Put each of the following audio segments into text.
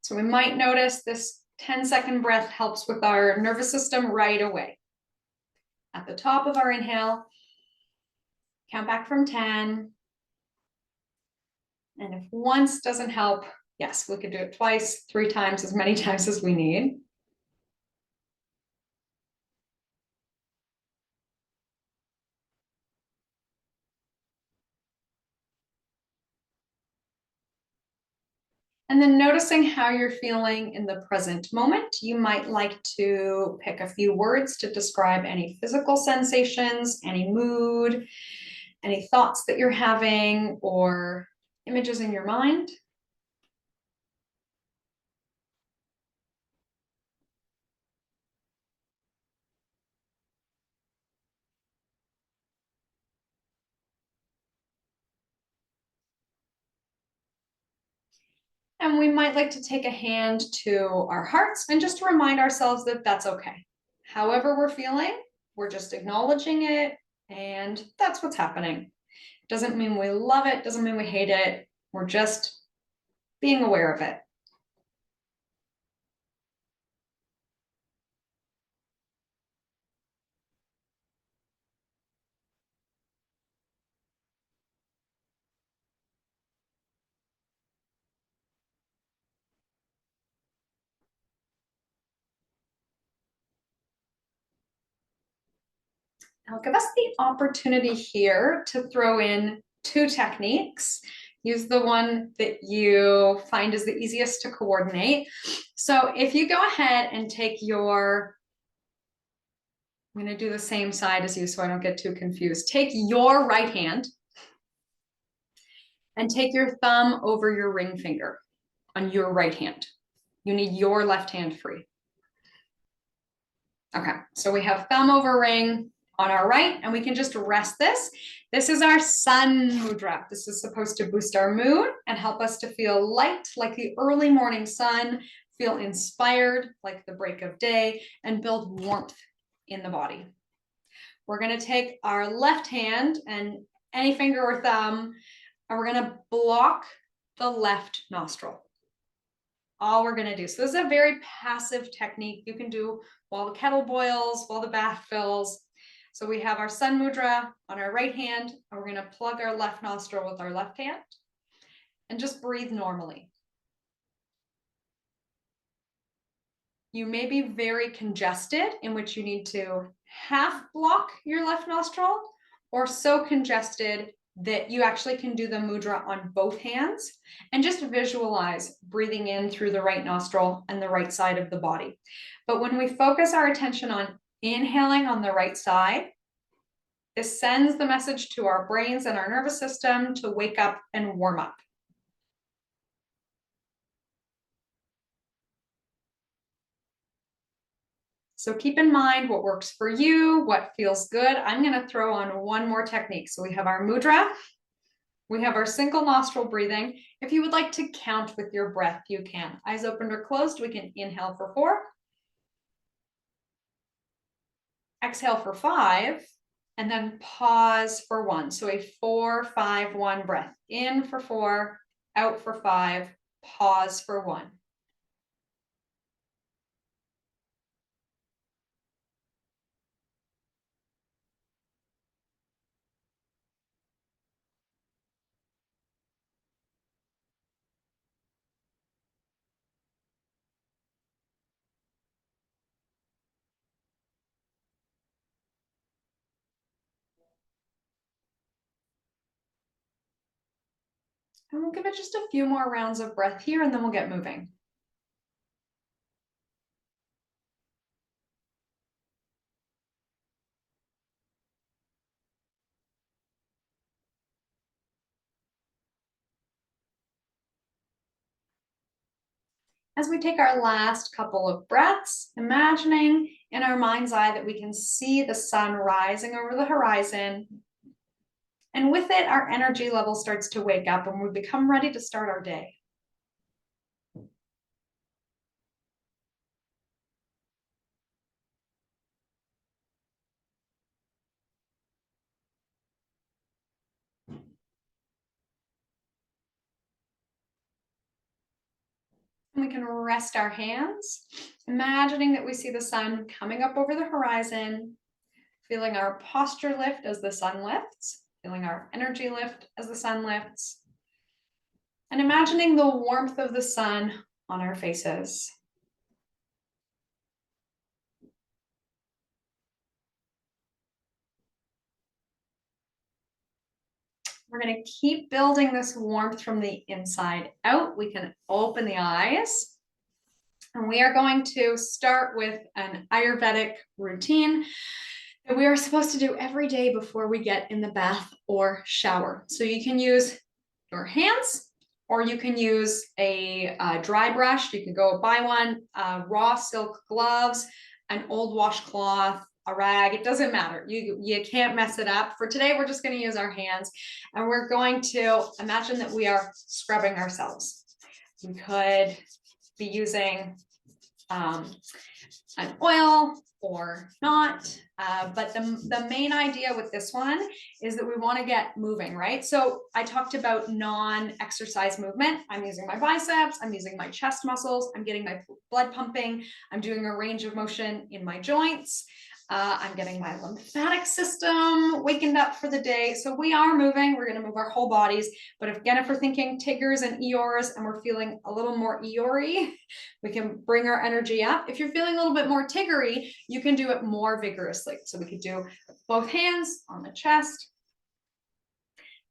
So we might notice this 10-second breath helps with our nervous system right away. At the top of our inhale, count back from 10. And if once doesn't help, yes, we could do it twice, 3 times, as many times as we need. And then noticing how you're feeling in the present moment. You might like to pick a few words to describe any physical sensations, any mood, any thoughts that you're having, or images in your mind. And we might like to take a hand to our hearts and just remind ourselves that that's okay. However we're feeling, we're just acknowledging it, and that's what's happening. Doesn't mean we love it, doesn't mean we hate it. We're just being aware of it. I'll give us the opportunity here to throw in 2 techniques. Use the one that you find is the easiest to coordinate. So if you go ahead and take your, I'm going to do the same side as you so I don't get too confused. Take your right hand and take your thumb over your ring finger on your right hand. You need your left hand free. Okay, so we have thumb over ring on our right, and we can just rest this. This is our sun mudra. This is supposed to boost our mood and help us to feel light like the early morning sun, feel inspired like the break of day, and build warmth in the body. We're going to take our left hand and any finger or thumb, and we're going to block the left nostril. All we're going to do. So this is a very passive technique you can do while the kettle boils, while the bath fills. So we have our sun mudra on our right hand, and we're going to plug our left nostril with our left hand and just breathe normally. You may be very congested, in which you need to half block your left nostril, or so congested that you actually can do the mudra on both hands and just visualize breathing in through the right nostril and the right side of the body. But when we focus our attention on inhaling on the right side, this sends the message to our brains and our nervous system to wake up and warm up. So keep in mind what works for you, what feels good. I'm going to throw on one more technique. So we have our mudra. We have our single nostril breathing. If you would like to count with your breath, you can. Eyes open or closed, we can inhale for 4. Exhale for 5, and then pause for 1. So a 4, 5, 1 breath. In for 4, out for 5, pause for 1. And we'll give it just a few more rounds of breath here, and then we'll get moving. As we take our last couple of breaths, imagining in our mind's eye that we can see the sun rising over the horizon. And with it, our energy level starts to wake up and we become ready to start our day. And we can rest our hands, imagining that we see the sun coming up over the horizon, feeling our posture lift as the sun lifts, feeling our energy lift as the sun lifts, and imagining the warmth of the sun on our faces. We're going to keep building this warmth from the inside out. We can open the eyes. And we are going to start with an Ayurvedic routine that we are supposed to do every day before we get in the bath or shower. So you can use your hands, or you can use a dry brush. You can go buy one, raw silk gloves, an old washcloth, a rag. It doesn't matter. You can't mess it up. For today, we're just going to use our hands, and we're going to imagine that we are scrubbing ourselves. We could be using an oil or not, but the main idea with this one is that we want to get moving, right? So I talked about non-exercise movement. I'm using my biceps, I'm using my chest muscles, I'm getting my blood pumping, I'm doing a range of motion in my joints. I'm getting my lymphatic system wakened up for the day. So we are moving. We're going to move our whole bodies. But if we're thinking Tiggers and Eeyores and we're feeling a little more Eeyore, we can bring our energy up. If you're feeling a little bit more Tiggery, you can do it more vigorously. So we could do both hands on the chest.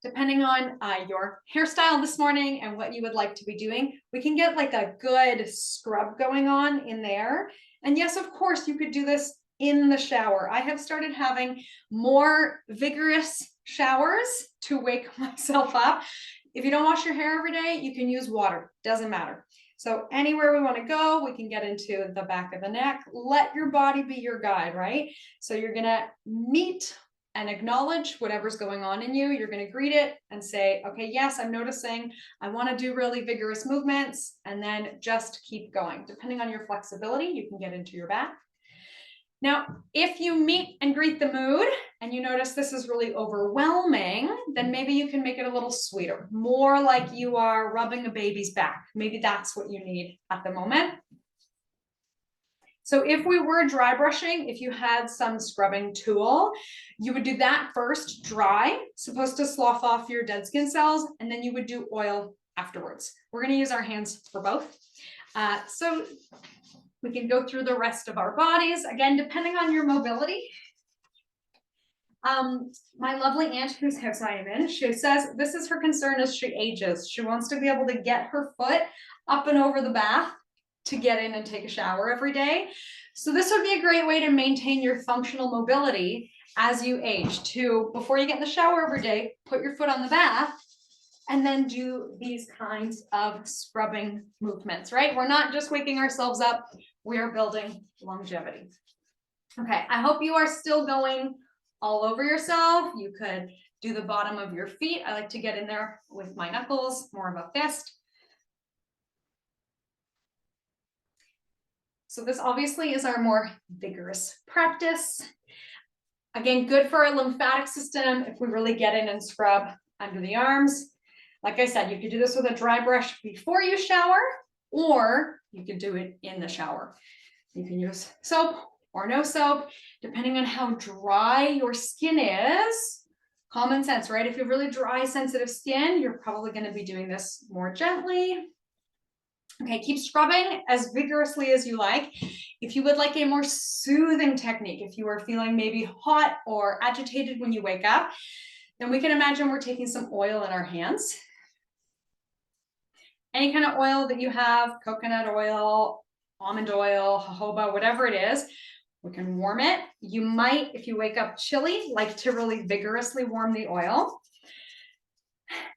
Depending on your hairstyle this morning and what you would like to be doing, we can get like a good scrub going on in there. And yes, of course, you could do this in the shower. I have started having more vigorous showers to wake myself up. If you don't wash your hair every day, you can use water, doesn't matter. So anywhere we want to go, we can get into the back of the neck. Let your body be your guide, right? So you're going to meet and acknowledge whatever's going on in you. You're going to greet it and say, okay, yes, I'm noticing. I want to do really vigorous movements, and then just keep going. Depending on your flexibility, you can get into your back. Now, if you meet and greet the mood and you notice this is really overwhelming, then maybe you can make it a little sweeter, more like you are rubbing a baby's back. Maybe that's what you need at the moment. So if we were dry brushing, if you had some scrubbing tool, you would do that first, dry, supposed to slough off your dead skin cells, and then you would do oil afterwards. We're going to use our hands for both. So we can go through the rest of our bodies, again, depending on your mobility. My lovely aunt, whose house I am in, she says this is her concern as she ages. She wants to be able to get her foot up and over the bath to get in and take a shower every day. So this would be a great way to maintain your functional mobility as you age. Before you get in the shower every day, put your foot on the bath and then do these kinds of scrubbing movements, right? We're not just waking ourselves up, we are building longevity. Okay, I hope you are still going all over yourself. You could do the bottom of your feet. I like to get in there with my knuckles, more of a fist. So this obviously is our more vigorous practice. Again, good for our lymphatic system if we really get in and scrub under the arms. Like I said, you could do this with a dry brush before you shower, or you could do it in the shower. You can use soap or no soap, depending on how dry your skin is. Common sense, right? If you have really dry, sensitive skin, you're probably going to be doing this more gently. Okay, keep scrubbing as vigorously as you like. If you would like a more soothing technique, if you are feeling maybe hot or agitated when you wake up, then we can imagine we're taking some oil in our hands. Any kind of oil that you have, coconut oil, almond oil, jojoba, whatever it is, we can warm it. You might, if you wake up chilly, like to really vigorously warm the oil.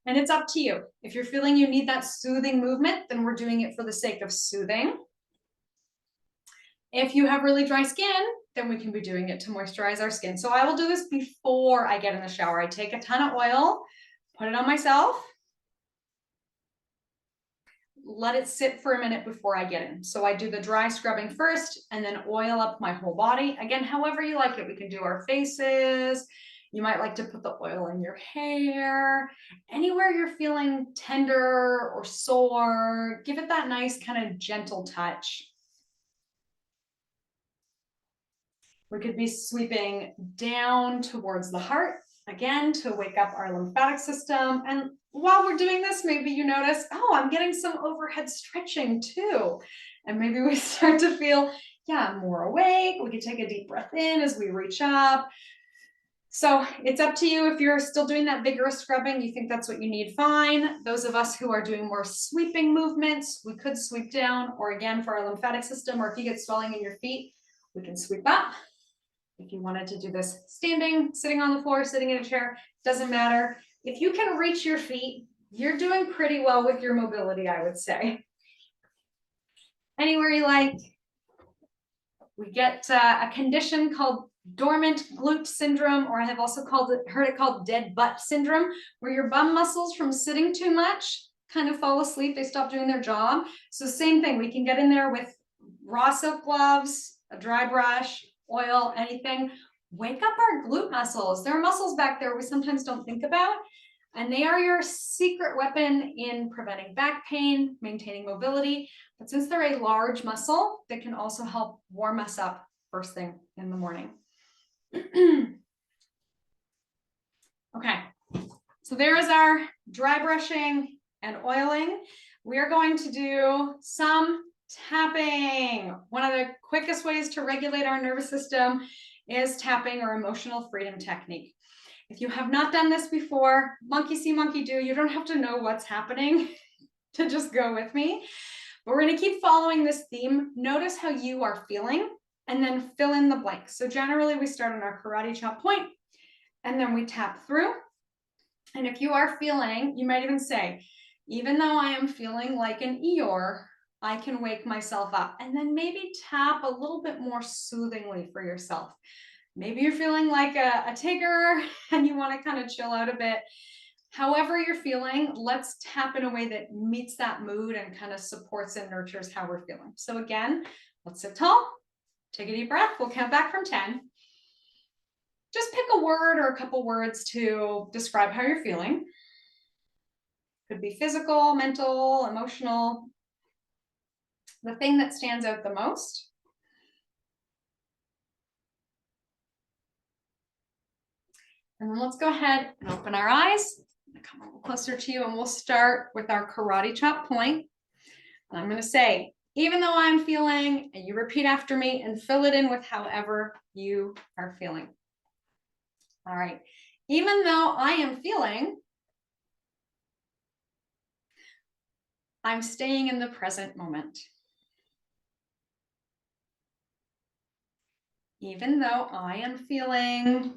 And it's up to you. If you're feeling you need that soothing movement, then we're doing it for the sake of soothing. If you have really dry skin, then we can be doing it to moisturize our skin. So I will do this before I get in the shower. I take a ton of oil, put it on myself, let it sit for a minute before I get in. So I do the dry scrubbing first and then oil up my whole body. Again, however you like it. We can do our faces. You might like to put the oil in your hair, anywhere you're feeling tender or sore, give it that nice kind of gentle touch. We could be sweeping down towards the heart, again, to wake up our lymphatic system. And while we're doing this, maybe you notice, oh, I'm getting some overhead stretching too. And maybe we start to feel, yeah, more awake. We could take a deep breath in as we reach up. So it's up to you. If you're still doing that vigorous scrubbing, you think that's what you need, fine. Those of us who are doing more sweeping movements, we could sweep down, or again, for our lymphatic system, or if you get swelling in your feet, we can sweep up. If you wanted to do this standing, sitting on the floor, sitting in a chair, doesn't matter. If you can reach your feet, you're doing pretty well with your mobility, I would say. Anywhere you like. We get a condition called dormant glute syndrome, or I have also heard it called dead butt syndrome, where your bum muscles from sitting too much kind of fall asleep. They stop doing their job. So same thing, we can get in there with raw silk gloves, a dry brush, oil, anything. Wake up our glute muscles. There are muscles back there we sometimes don't think about, and they are your secret weapon in preventing back pain, maintaining mobility. But since they're a large muscle, they can also help warm us up first thing in the morning. Okay, so there is our dry brushing and oiling. We are going to do some tapping. One of the quickest ways to regulate our nervous system is tapping, or emotional freedom technique. If you have not done this before, monkey see, monkey do. You don't have to know what's happening to just go with me. But we're going to keep following this theme. Notice how you are feeling and then fill in the blanks. So generally we start on our karate chop point and then we tap through. And if you are feeling, you might even say, even though I am feeling like an Eeyore, I can wake myself up. And then maybe tap a little bit more soothingly for yourself. Maybe you're feeling like a Tigger and you want to kind of chill out a bit. However you're feeling, let's tap in a way that meets that mood and kind of supports and nurtures how we're feeling. So again, let's sit tall, take a deep breath. We'll count back from 10. Just pick a word or a couple words to describe how you're feeling. Could be physical, mental, emotional. The thing that stands out the most. And then let's go ahead and open our eyes. Come a little closer to you, and we'll start with our karate chop point. And I'm going to say, even though I'm feeling, and you repeat after me and fill it in with however you are feeling. All right. Even though I am feeling, I'm staying in the present moment. Even though I am feeling,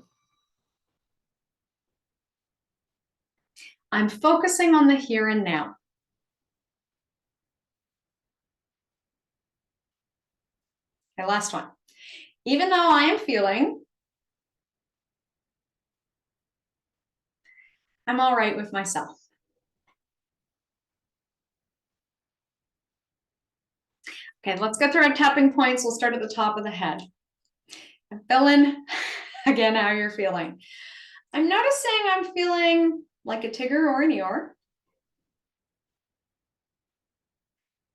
I'm focusing on the here and now. Okay, last one. Even though I am feeling, I'm all right with myself. Okay, let's go through our tapping points. We'll start at the top of the head. And fill in again how you're feeling. I'm noticing I'm feeling like a Tigger or an Eeyore.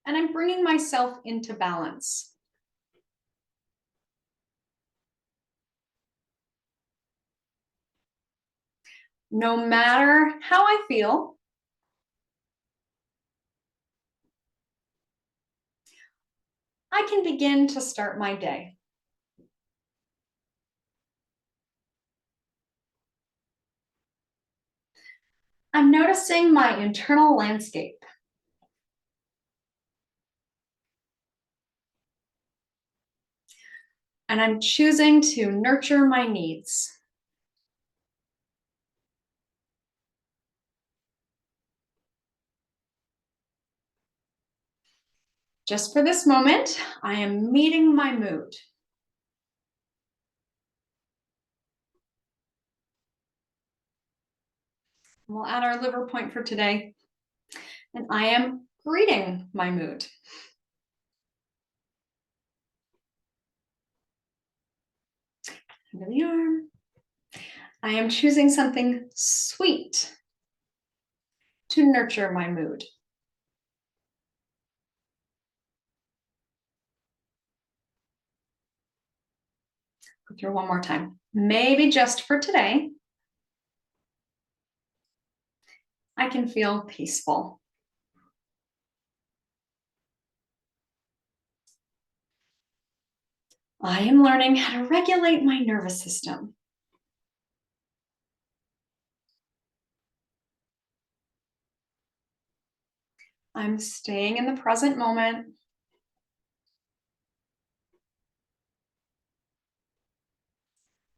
And I'm bringing myself into balance. No matter how I feel, I can begin to start my day. I'm noticing my internal landscape. And I'm choosing to nurture my needs. Just for this moment, I am meeting my mood. We'll add our liver point for today. And I am greeting my mood. Under the arm. I am choosing something sweet to nurture my mood. Go through one more time. Maybe just for today, I can feel peaceful. I am learning how to regulate my nervous system. I'm staying in the present moment.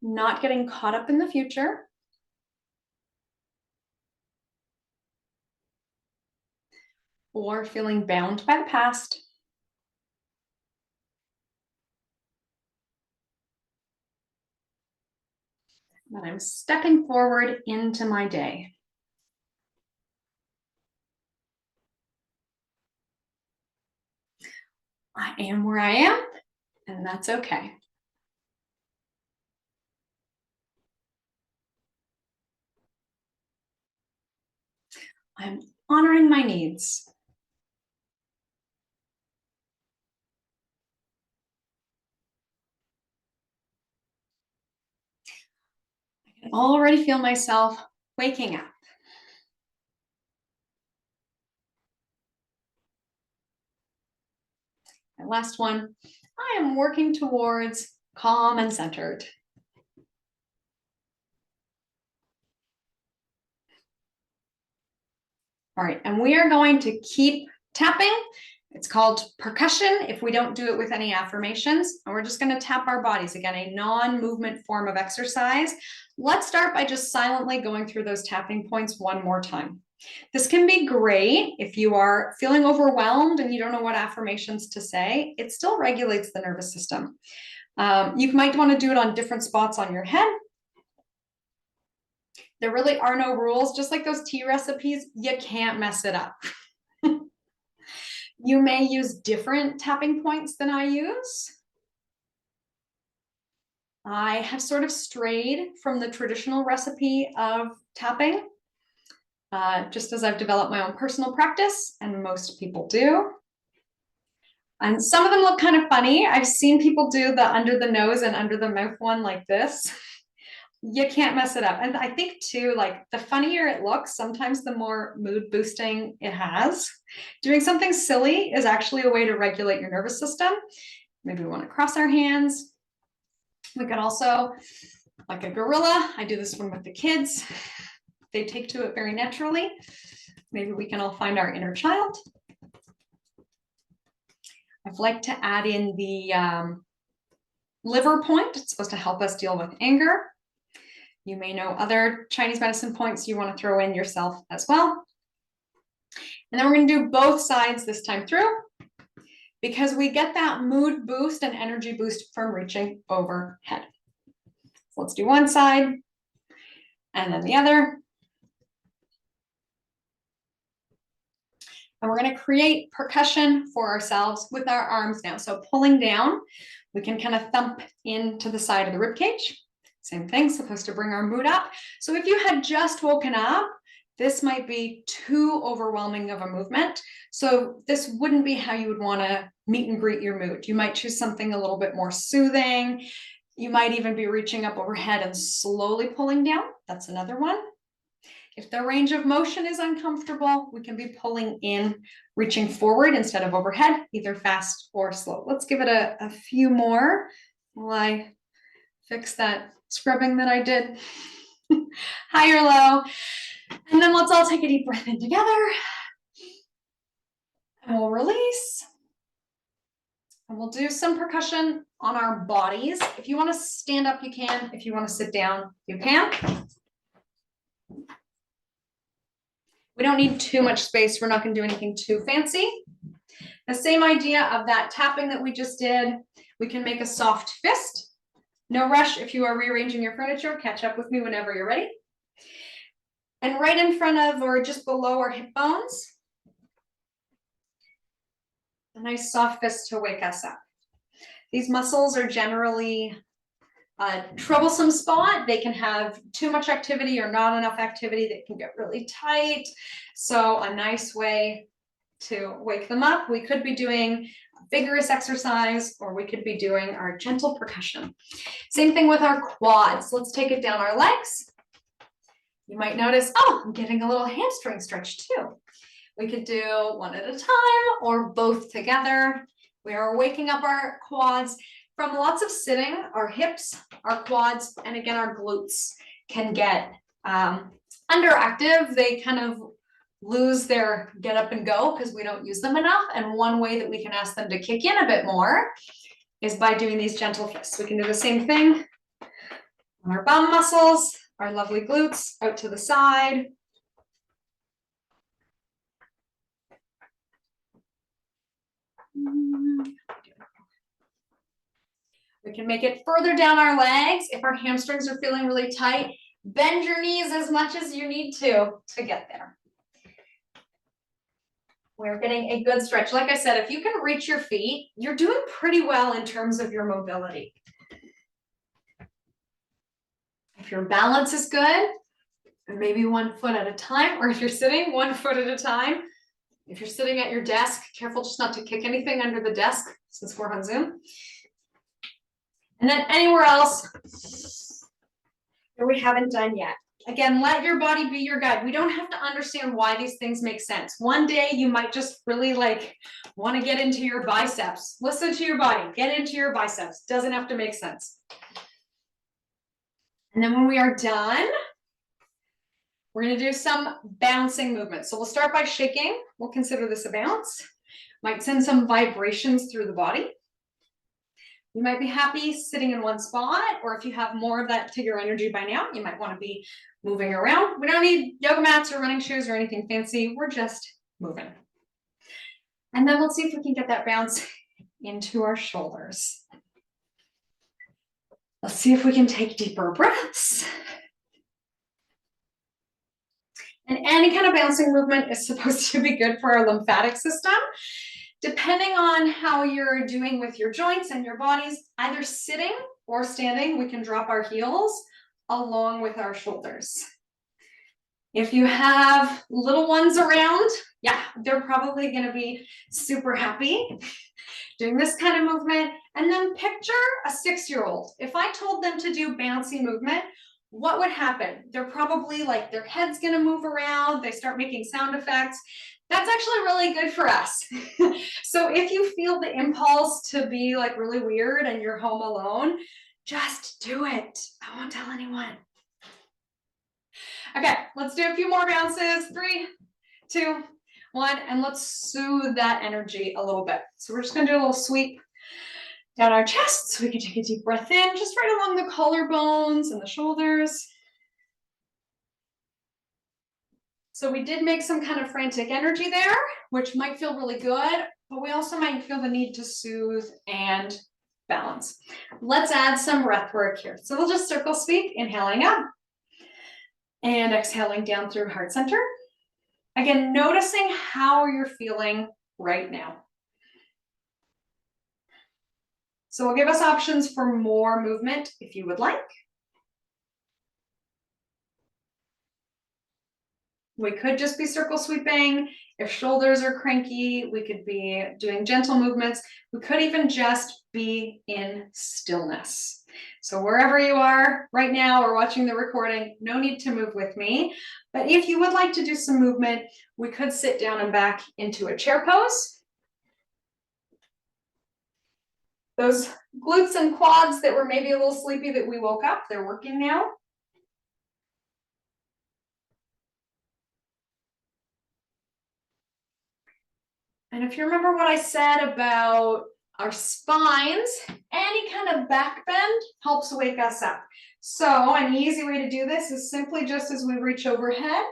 Not getting caught up in the future. Or feeling bound by the past. But I'm stepping forward into my day. I am where I am, and that's okay. I'm honoring my needs. I can already feel myself waking up. And last one, I am working towards calm and centered. All right, and we are going to keep tapping. It's called percussion if we don't do it with any affirmations. And we're just going to tap our bodies. Again, a non-movement form of exercise. Let's start by just silently going through those tapping points one more time. This can be great if you are feeling overwhelmed and you don't know what affirmations to say. It still regulates the nervous system. You might want to do it on different spots on your head. There really are no rules. Just like those tea recipes, you can't mess it up. You may use different tapping points than I use. I have sort of strayed from the traditional recipe of tapping, just as I've developed my own personal practice, and most people do. And some of them look kind of funny. I've seen people do the under the nose and under the mouth one like this. You can't mess it up. And I think too, like the funnier it looks, sometimes the more mood boosting it has. Doing something silly is actually a way to regulate your nervous system. Maybe we want to cross our hands. We could also, like a gorilla, I do this one with the kids. They take to it very naturally. Maybe we can all find our inner child. I'd like to add in the liver point. It's supposed to help us deal with anger. You may know other Chinese medicine points you want to throw in yourself as well. And then we're going to do both sides this time through because we get that mood boost and energy boost from reaching overhead. So let's do one side and then the other. And we're going to create percussion for ourselves with our arms now. So pulling down, we can kind of thump into the side of the rib cage. Same thing, supposed to bring our mood up. So if you had just woken up, this might be too overwhelming of a movement. So this wouldn't be how you would want to meet and greet your mood. You might choose something a little bit more soothing. You might even be reaching up overhead and slowly pulling down. That's another one. If the range of motion is uncomfortable, we can be pulling in, reaching forward instead of overhead, either fast or slow. Let's give it a few more while I fix that scrubbing that I did. High or low. And then let's all take a deep breath in together. And we'll release. And we'll do some percussion on our bodies. If you want to stand up, you can. If you want to sit down, you can. We don't need too much space. We're not going to do anything too fancy. The same idea of that tapping that we just did. We can make a soft fist. No rush if you are rearranging your furniture. Catch up with me whenever you're ready. And right in front of or just below our hip bones, a nice soft fist to wake us up. These muscles are generally a troublesome spot. They can have too much activity or not enough activity that can get really tight. So a nice way to wake them up, we could be doing vigorous exercise, or we could be doing our gentle percussion. Same thing with our quads. Let's take it down our legs. You might notice, oh, I'm getting a little hamstring stretch too. We could do one at a time or both together. We are waking up our quads from lots of sitting. Our hips, our quads, and again, our glutes can get underactive. They kind of lose their get up and go because we don't use them enough. And one way that we can ask them to kick in a bit more is by doing these gentle fists. We can do the same thing on our bum muscles, our lovely glutes out to the side. We can make it further down our legs. If our hamstrings are feeling really tight, bend your knees as much as you need to get there. We're getting a good stretch. Like I said, if you can reach your feet, you're doing pretty well in terms of your mobility. If your balance is good, maybe 1 foot at a time, or if you're sitting, 1 foot at a time. If you're sitting at your desk, careful just not to kick anything under the desk since we're on Zoom. And then anywhere else that we haven't done yet. Again, let your body be your guide. We don't have to understand why these things make sense. One day you might just really want to get into your biceps. Listen to your body, get into your biceps. Doesn't have to make sense. And then when we are done, we're going to do some bouncing movements. So we'll start by shaking. We'll consider this a bounce. Might send some vibrations through the body. You might be happy sitting in one spot, or if you have more of that to your energy by now, you might want to be moving around. We don't need yoga mats or running shoes or anything fancy. We're just moving. And then let's see if we can get that bounce into our shoulders. Let's see if we can take deeper breaths. And any kind of bouncing movement is supposed to be good for our lymphatic system. Depending on how you're doing with your joints and your bodies, either sitting or standing, we can drop our heels along with our shoulders. If you have little ones around, yeah, they're probably going to be super happy doing this kind of movement. And then picture a 6-year-old. If I told them to do bouncy movement, what would happen? They're probably their head's going to move around. They start making sound effects. That's actually really good for us. So if you feel the impulse to be really weird and you're home alone, just do it. I won't tell anyone. Okay, let's do a few more bounces. 3, 2, 1, and let's soothe that energy a little bit. So we're just gonna do a little sweep down our chest so we can take a deep breath in, just right along the collarbones and the shoulders. So we did make some kind of frantic energy there, which might feel really good, but we also might feel the need to soothe and balance. Let's add some breath work here. So we'll just circle sweep, inhaling up and exhaling down through heart center. Again, noticing how you're feeling right now. So we'll give us options for more movement if you would like. We could just be circle sweeping. If shoulders are cranky, we could be doing gentle movements. We could even just be in stillness. So wherever you are right now or watching the recording, no need to move with me. But if you would like to do some movement, we could sit down and back into a chair pose. Those glutes and quads that were maybe a little sleepy that we woke up, they're working now. And if you remember what I said about our spines, any kind of back bend helps wake us up. So an easy way to do this is simply just as we reach overhead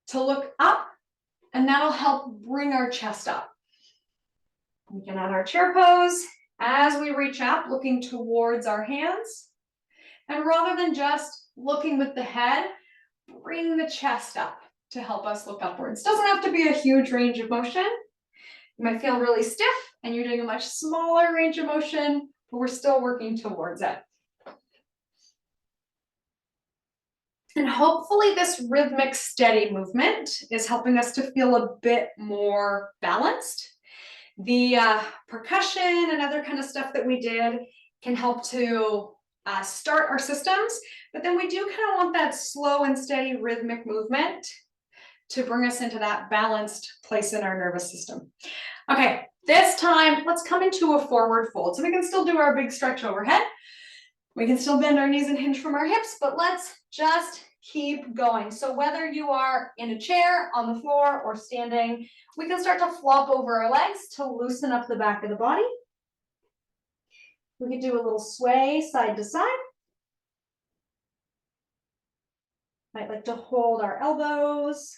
to look up, and that'll help bring our chest up. We can add our chair pose as we reach up, looking towards our hands. And rather than just looking with the head, bring the chest up to help us look upwards. Doesn't have to be a huge range of motion. You might feel really stiff and you're doing a much smaller range of motion, but we're still working towards it. And hopefully this rhythmic, steady movement is helping us to feel a bit more balanced. The percussion and other kind of stuff that we did can help to start our systems, but then we do kind of want that slow and steady rhythmic movement to bring us into that balanced place in our nervous system. Okay, this time, let's come into a forward fold. So we can still do our big stretch overhead. We can still bend our knees and hinge from our hips, but let's just keep going. So whether you are in a chair, on the floor, or standing, we can start to flop over our legs to loosen up the back of the body. We can do a little sway side to side. Might like to hold our elbows.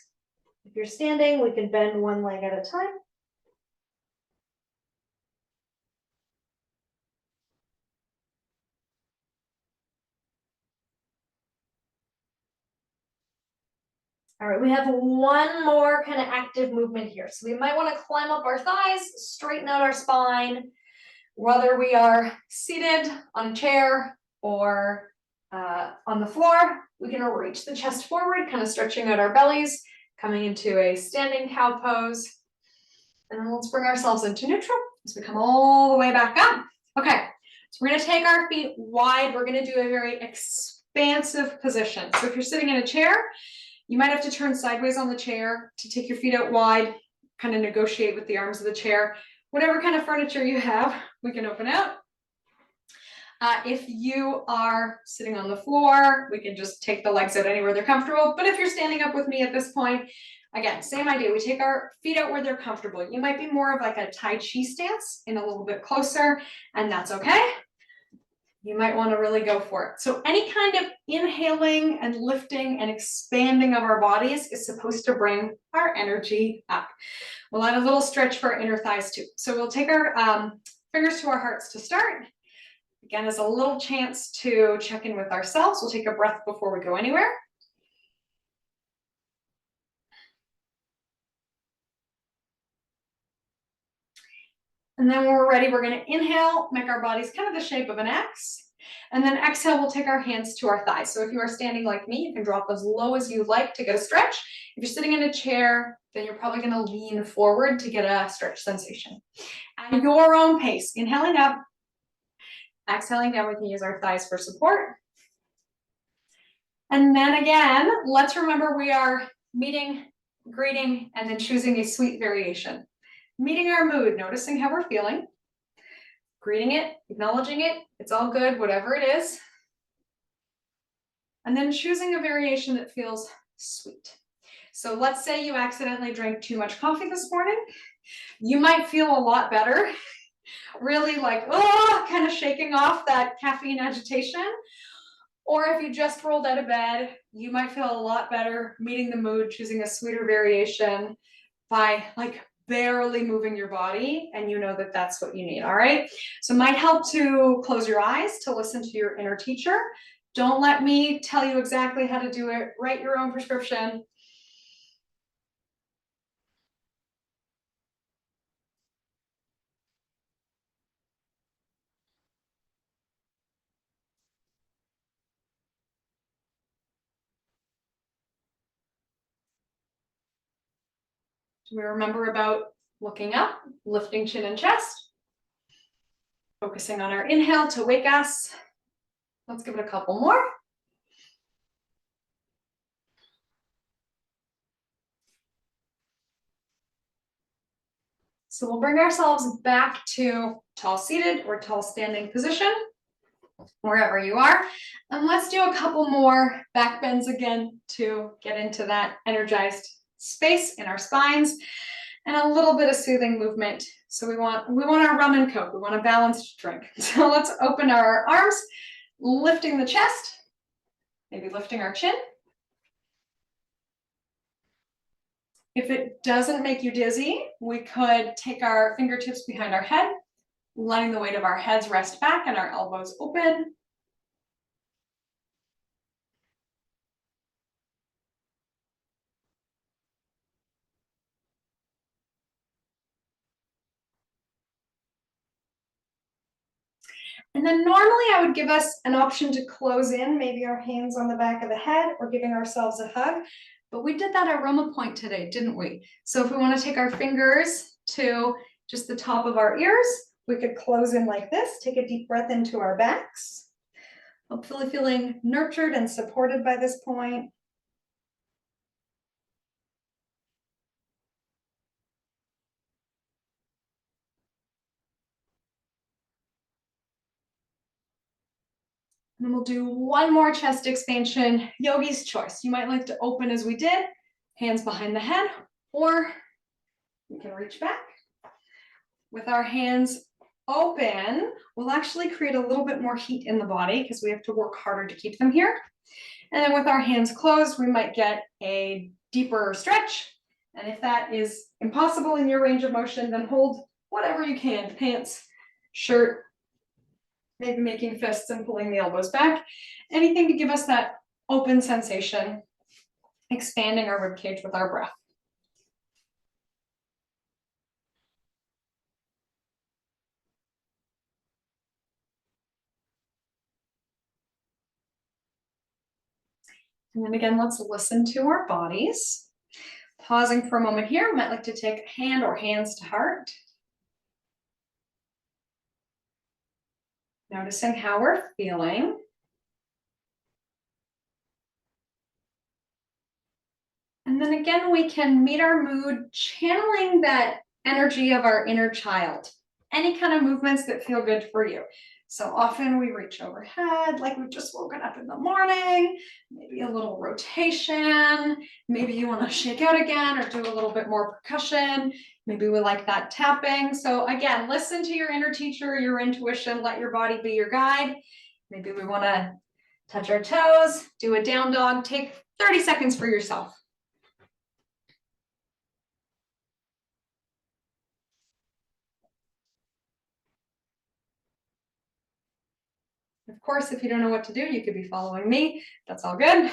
If you're standing, we can bend one leg at a time. All right, we have one more kind of active movement here. So we might want to climb up our thighs, straighten out our spine, whether we are seated on a chair or on the floor. We can reach the chest forward, kind of stretching out our bellies, coming into a standing cow pose. And then let's bring ourselves into neutral as we come all the way back up. Okay, so we're going to take our feet wide. We're going to do a very expansive position. So if you're sitting in a chair, you might have to turn sideways on the chair to take your feet out wide, kind of negotiate with the arms of the chair. Whatever kind of furniture you have, we can open out. If you are sitting on the floor, we can just take the legs out anywhere they're comfortable. But if you're standing up with me at this point, again, same idea. We take our feet out where they're comfortable. You might be more of like a Tai Chi stance in a little bit closer, and that's okay. You might want to really go for it. So any kind of inhaling and lifting and expanding of our bodies is supposed to bring our energy up. We'll add a little stretch for our inner thighs too. So we'll take our fingers to our hearts to start. Again, as a little chance to check in with ourselves. We'll take a breath before we go anywhere. And then when we're ready, we're going to inhale, make our bodies kind of the shape of an X. And then exhale, we'll take our hands to our thighs. So if you are standing like me, you can drop as low as you like to get a stretch. If you're sitting in a chair, then you're probably going to lean forward to get a stretch sensation. At your own pace, inhaling up, exhaling down, we can use our thighs for support. And then again, let's remember we are meeting, greeting, and then choosing a sweet variation. Meeting our mood, noticing how we're feeling, greeting it, acknowledging it, it's all good, whatever it is. And then choosing a variation that feels sweet. So let's say you accidentally drank too much coffee this morning. You might feel a lot better, really like, oh, kind of shaking off that caffeine agitation. Or if you just rolled out of bed, you might feel a lot better meeting the mood, choosing a sweeter variation by like barely moving your body, and you know that that's what you need. All right, so it might help to close your eyes to listen to your inner teacher. Don't let me tell you exactly how to do it. Write your own prescription. Do we remember about looking up, lifting chin and chest, focusing on our inhale to wake us. Let's give it a couple more. So we'll bring ourselves back to tall seated or tall standing position, wherever you are. And let's do a couple more back bends again to get into that energized space in our spines and a little bit of soothing movement. So we want our rum and coke. We want a balanced drink. So let's open our arms, lifting the chest, maybe lifting our chin. If it doesn't make you dizzy, we could take our fingertips behind our head, letting the weight of our heads rest back and our elbows open. And then normally I would give us an option to close in, maybe our hands on the back of the head or giving ourselves a hug. But we did that aroma point today, didn't we? So if we want to take our fingers to just the top of our ears, we could close in like this, take a deep breath into our backs. Hopefully feeling nurtured and supported by this point. And then we'll do one more chest expansion, yogi's choice. You might like to open as we did, hands behind the head, or we can reach back. With our hands open, we'll actually create a little bit more heat in the body because we have to work harder to keep them here. And then with our hands closed, we might get a deeper stretch. And if that is impossible in your range of motion, then hold whatever you can, pants, shirt, maybe making fists and pulling the elbows back. Anything to give us that open sensation, expanding our rib cage with our breath. And then again, let's listen to our bodies. Pausing for a moment here, we might like to take a hand or hands to heart. Noticing how we're feeling. And then again, we can meet our mood channeling that energy of our inner child. Any kind of movements that feel good for you. So often we reach overhead, like we've just woken up in the morning, maybe a little rotation, maybe you want to shake out again or do a little bit more percussion. Maybe we like that tapping. So again, listen to your inner teacher, your intuition, let your body be your guide. Maybe we want to touch our toes, do a down dog, take 30 seconds for yourself. Of course, if you don't know what to do, you could be following me. That's all good.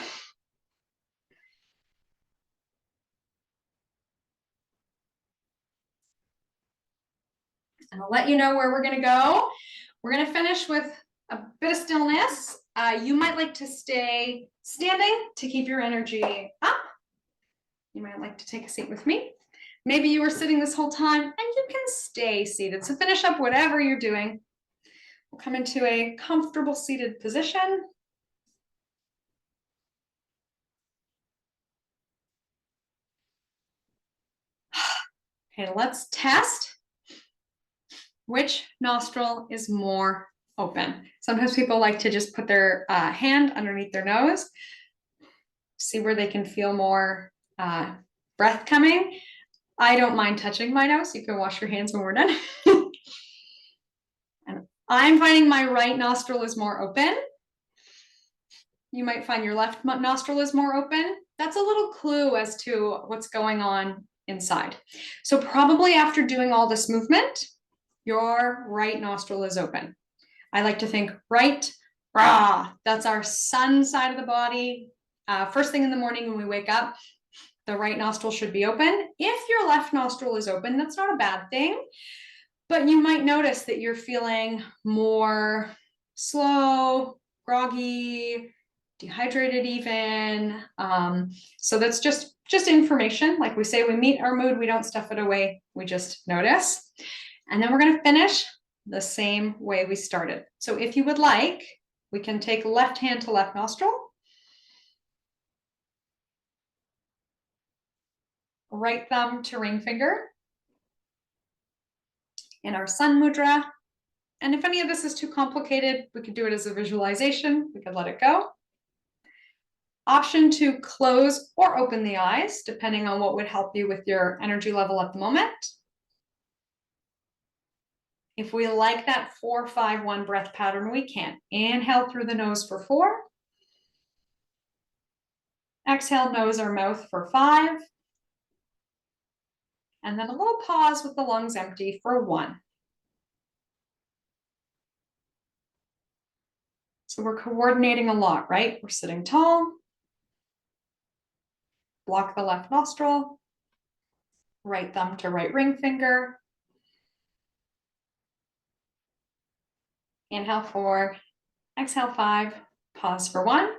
And I'll let you know where we're going to go. We're going to finish with a bit of stillness. You might like to stay standing to keep your energy up. You might like to take a seat with me. Maybe you were sitting this whole time and you can stay seated. So finish up whatever you're doing. We'll come into a comfortable seated position. Okay, let's test which nostril is more open. Sometimes people like to just put their hand underneath their nose, see where they can feel more breath coming. I don't mind touching my nose. You can wash your hands when we're done. And I'm finding my right nostril is more open. You might find your left nostril is more open. That's a little clue as to what's going on inside. So probably after doing all this movement, your right nostril is open. I like to think right, rah, that's our sun side of the body. First thing in the morning when we wake up, the right nostril should be open. If your left nostril is open, that's not a bad thing, but you might notice that you're feeling more slow, groggy, dehydrated even. So that's just information. Like we say, we meet our mood, we don't stuff it away, we just notice. And then we're going to finish the same way we started. So if you would like, we can take left hand to left nostril, right thumb to ring finger in our sun mudra. And if any of this is too complicated, we could do it as a visualization. We could let it go. Option to close or open the eyes, depending on what would help you with your energy level at the moment. If we like that 4-5-1 breath pattern, we can inhale through the nose for 4. Exhale, nose or mouth for 5. And then a little pause with the lungs empty for 1. So we're coordinating a lot, right? We're sitting tall. Block the left nostril. Right thumb to right ring finger. Inhale 4, exhale 5, pause for 1.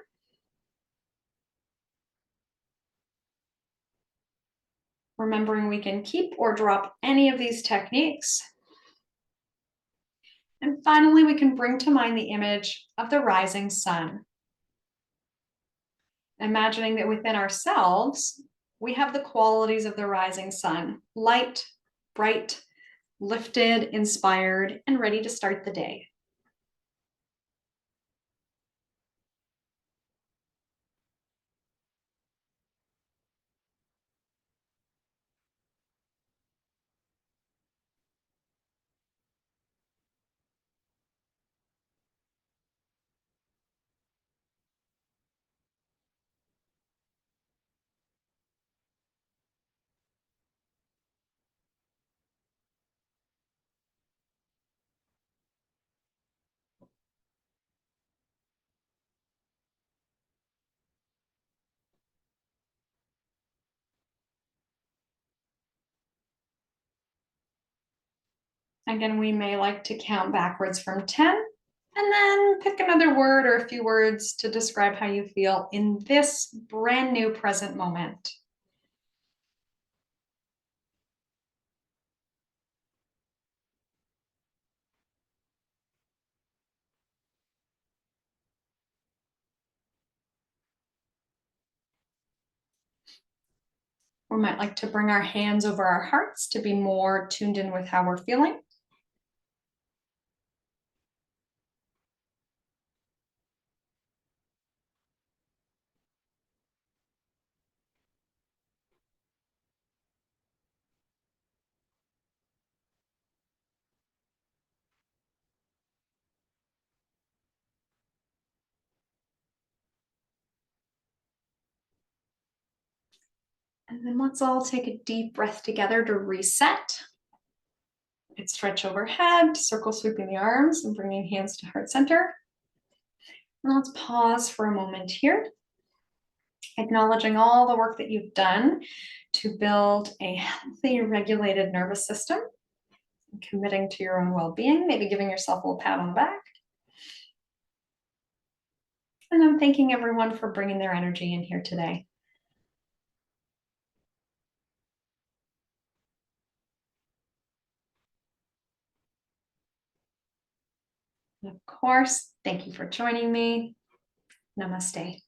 Remembering we can keep or drop any of these techniques. And finally, we can bring to mind the image of the rising sun. Imagining that within ourselves, we have the qualities of the rising sun: light, bright, lifted, inspired, and ready to start the day. Again, we may like to count backwards from 10, and then pick another word or a few words to describe how you feel in this brand new present moment. We might like to bring our hands over our hearts to be more tuned in with how we're feeling. And then let's all take a deep breath together to reset. And stretch overhead, circle sweeping the arms and bringing hands to heart center. And let's pause for a moment here, acknowledging all the work that you've done to build a healthy, regulated nervous system, and committing to your own well-being, maybe giving yourself a little pat on the back. And I'm thanking everyone for bringing their energy in here today. And of course, thank you for joining me. Namaste.